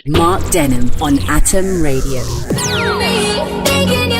Mark Denham on Atom Radio.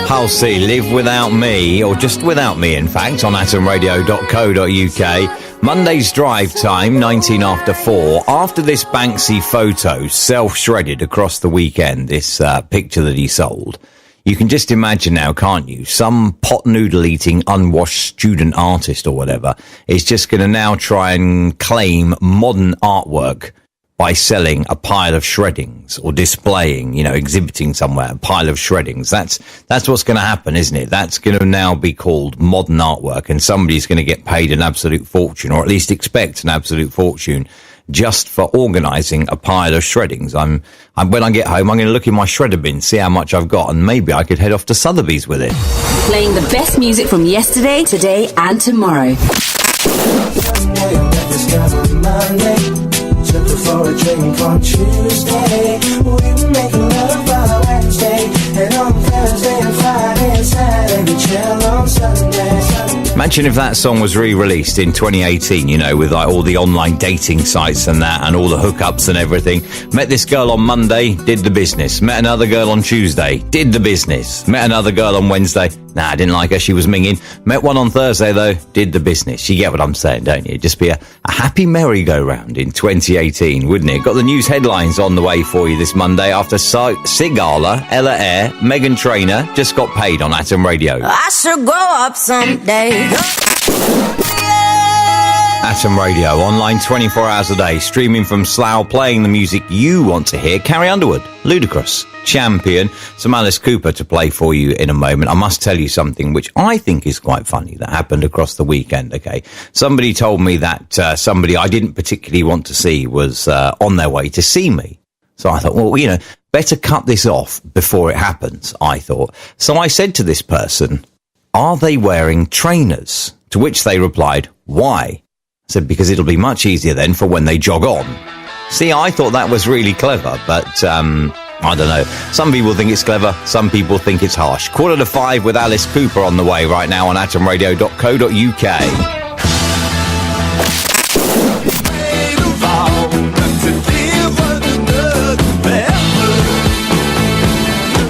Halsey, Live Without Me, or just Without Me, in fact, on atomradio.co.uk. Monday's drive time, 19 after 4. After this Banksy photo, self-shredded across the weekend, this picture that he sold, you can just imagine now, can't you? Some pot noodle eating, unwashed student artist or whatever is just going to now try and claim modern artwork by selling a pile of shreddings or displaying, exhibiting somewhere, a pile of shreddings. That's what's going to happen, isn't it? That's going to now be called modern artwork, and somebody's going to get paid an absolute fortune, or at least expect an absolute fortune, just for organising a pile of shreddings. When I get home, I'm going to look in my shredder bin, see how much I've got, and maybe I could head off to Sotheby's with it. Playing the best music from yesterday, today, and tomorrow. For a drink on Tuesday, we were making love by Wednesday, and on Thursday and Friday and Saturday, we chill on Sunday. Imagine if that song was re-released in 2018, with like all the online dating sites and that, and all the hookups and everything. Met this girl on Monday, did the business. Met another girl on Tuesday, did the business. Met another girl on Wednesday. Nah, I didn't like her, she was minging. Met one on Thursday, though, did the business. You get what I'm saying, don't you? Just be a happy merry-go-round in 2018, wouldn't it? Got the news headlines on the way for you this Monday after Sigala, Ella Eyre, Meghan Trainor just got paid on Atom Radio. I should grow up someday. Atom Radio, online 24 hours a day, streaming from Slough, playing the music you want to hear. Carrie Underwood, Ludacris, Champion, some Alice Cooper to play for you in a moment. I must tell you something which I think is quite funny that happened across the weekend, okay? Somebody told me that somebody I didn't particularly want to see was on their way to see me. So I thought, well, better cut this off before it happens, I thought. So I said to this person, are they wearing trainers? To which they replied, why? I said, because it'll be much easier then for when they jog on. See, I thought that was really clever, but I don't know. Some people think it's clever, some people think it's harsh. 4:45 with Alice Cooper on the way right now on atomradio.co.uk.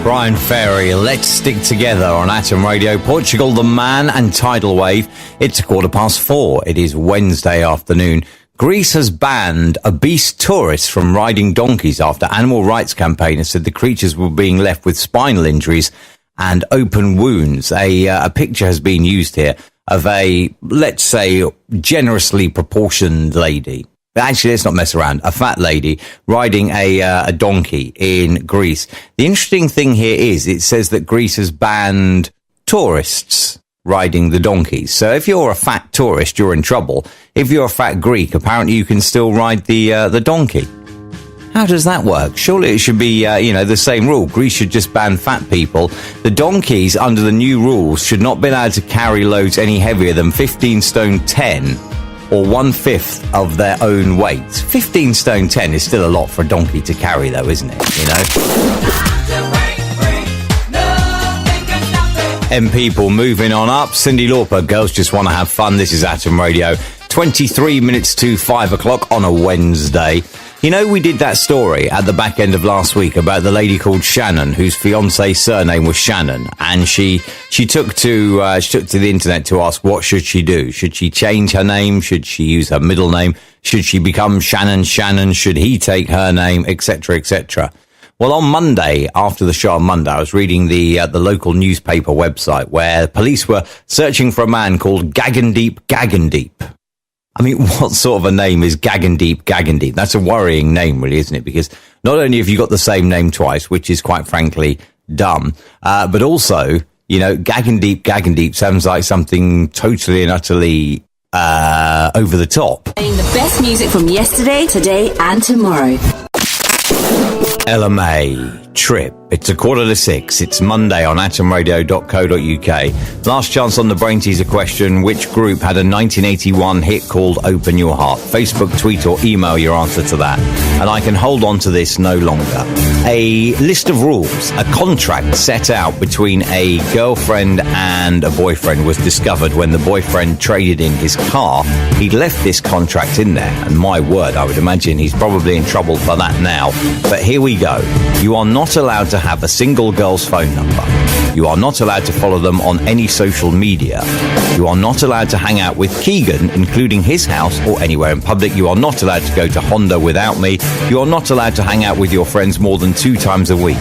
Brian Ferry, Let's Stick Together on Atom Radio. Portugal, The Man and Tidal Wave. It's 4:15. It is Wednesday afternoon. Greece has banned obese tourists from riding donkeys after animal rights campaigners said the creatures were being left with spinal injuries and open wounds. A picture has been used here of a, let's say, generously proportioned lady. Actually, let's not mess around. A fat lady riding a donkey in Greece. The interesting thing here is it says that Greece has banned tourists riding the donkeys. So if you're a fat tourist, you're in trouble. If you're a fat Greek, apparently you can still ride the donkey. How does that work? Surely it should be, the same rule. Greece should just ban fat people. The donkeys, under the new rules, should not be allowed to carry loads any heavier than 15 stone 10 or 1/5 of their own weight. 15 stone 10 is still a lot for a donkey to carry, though, isn't it? And people moving on up. Cyndi Lauper, Girls Just Want to Have Fun. This is Atom Radio. 23 minutes to 5 o'clock on a Wednesday. We did that story at the back end of last week about the lady called Shannon, whose fiance's surname was Shannon, and she took to the internet to ask what should she do. Should she change her name? Should she use her middle name? Should she become Shannon? Should he take her name? Etc. etc. Well, on Monday, after the show on Monday, I was reading the local newspaper website where the police were searching for a man called Gagandeep. I mean, what sort of a name is Gagandeep? That's a worrying name, really, isn't it? Because not only have you got the same name twice, which is quite frankly dumb, but also, Gagandeep sounds like something totally and utterly over the top. Playing the best music from yesterday, today, and tomorrow. Ella May, Trip. It's 5:45. It's Monday on atomradio.co.uk. Last chance on the Brain Teaser question. Which group had a 1981 hit called Open Your Heart? Facebook, tweet or email your answer to that. And I can hold on to this no longer. A list of rules, a contract set out between a girlfriend and a boyfriend was discovered when the boyfriend traded in his car. He'd left this contract in there. And my word, I would imagine he's probably in trouble for that now. But here we go. You are not allowed to have a single girl's phone number. You are not allowed to follow them on any social media. You are not allowed to hang out with Keegan, including his house or anywhere in public. You are not allowed to go to Honda without me. You are not allowed to hang out with your friends more than 2 times a week.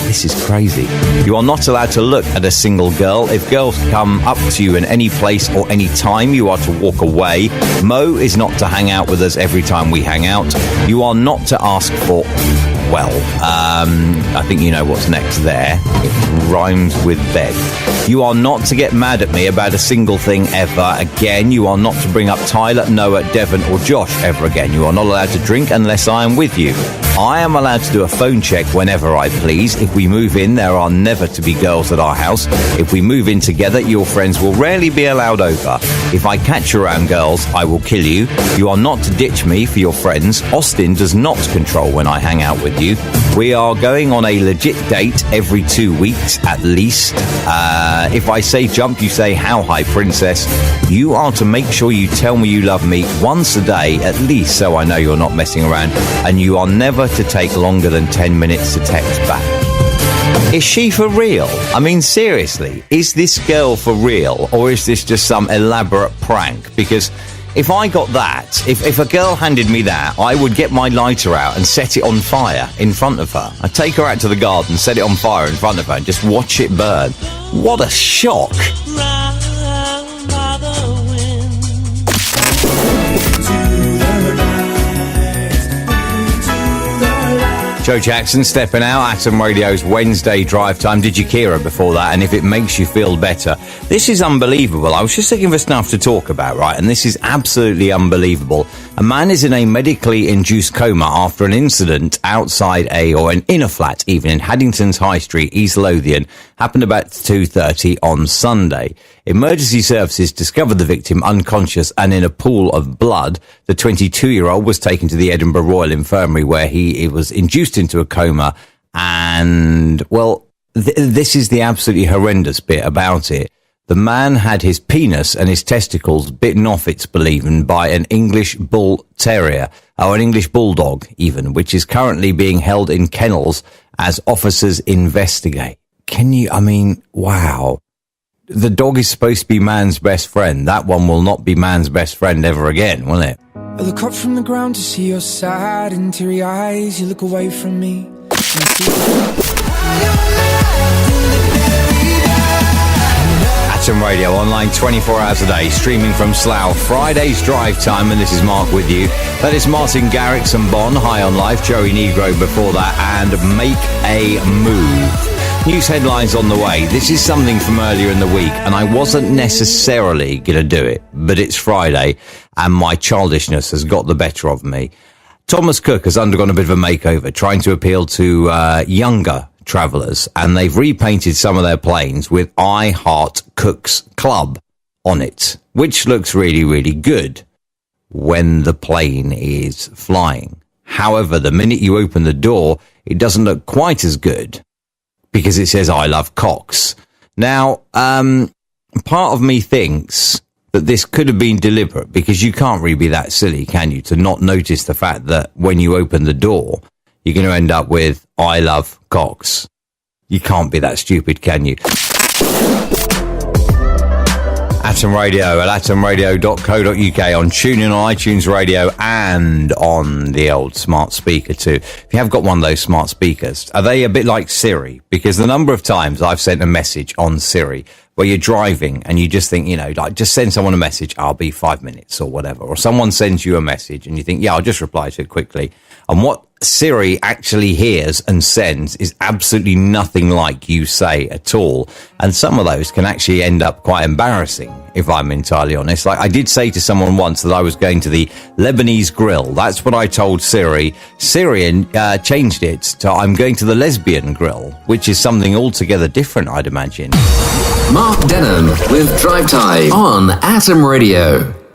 This is crazy. You are not allowed to look at a single girl. If girls come up to you in any place or any time, you are to walk away. Mo is not to hang out with us every time we hang out. You are not to ask for... Well, I think you know what's next there. It rhymes with bed. You are not to get mad at me about a single thing ever again. You are not to bring up Tyler, Noah, Devon or Josh ever again. You are not allowed to drink unless I am with you. I am allowed to do a phone check whenever I please. If we move in, there are never to be girls at our house. If we move in together, your friends will rarely be allowed over. If I catch you around girls, I will kill you. You are not to ditch me for your friends. Austin does not control when I hang out with you. We are going on a legit date every 2 weeks at least. If I say jump, you say how high, princess. You are to make sure you tell me you love me once a day at least, so I know you're not messing around. And you are never to take longer than 10 minutes to text back. Is she for real? I mean, seriously, is this girl for real, or is this just some elaborate prank? Because if I got that, if a girl handed me that, I would get my lighter out and set it on fire in front of her. I'd take her out to the garden, set it on fire in front of her, and just watch it burn. What a shock! Joe Jackson stepping out, Atom Radio's Wednesday drive time. Did you hear her before that? And if it makes you feel better. This is unbelievable. I was just looking for stuff to talk about, right? And this is absolutely unbelievable. A man is in a medically induced coma after an incident outside in a flat, even in Haddington's High Street, East Lothian, happened about 2:30 on Sunday. Emergency services discovered the victim unconscious and in a pool of blood. The 22-year-old was taken to the Edinburgh Royal Infirmary where he was induced into a coma. And, well, this is the absolutely horrendous bit about it. The man had his penis and his testicles bitten off, it's believed, by an English bull terrier, or an English bulldog even, which is currently being held in kennels as officers investigate. Wow. The dog is supposed to be man's best friend. That one will not be man's best friend ever again, will it? I look up from the ground to see your sad and teary eyes. You look away from me. Atom Radio, online 24 hours a day, streaming from Slough. Friday's drive time, and this is Mark with you. That is Martin Garrix and Bon, High on Life, Joey Negro before that, and Make a Move. News headlines on the way. This is something from earlier in the week, and I wasn't necessarily going to do it, but it's Friday, and my childishness has got the better of me. Thomas Cook has undergone a bit of a makeover, trying to appeal to younger travellers, and they've repainted some of their planes with I Heart Cook's Club on it, which looks really, really good when the plane is flying. However, the minute you open the door, it doesn't look quite as good because it says I love cocks. Now, part of me thinks that this could have been deliberate, because you can't really be that silly, can you, to not notice the fact that when you open the door, you're going to end up with I love cocks. You can't be that stupid, can you? Atom Radio at atomradio.co.uk, on TuneIn, on iTunes Radio, and on the old smart speaker too. If you have got one of those smart speakers, are they a bit like Siri? Because the number of times I've sent a message on Siri where you're driving and you just think, like, just send someone a message, I'll be 5 minutes or whatever. Or someone sends you a message and you think, yeah, I'll just reply to it quickly. And what Siri actually hears and sends is absolutely nothing like you say at all. And some of those can actually end up quite embarrassing, if I'm entirely honest. Like, I did say to someone once that I was going to the Lebanese grill. That's what I told Siri. Siri changed it to I'm going to the lesbian grill, which is something altogether different, I'd imagine. Mark Denham with Drivetime on Atom Radio.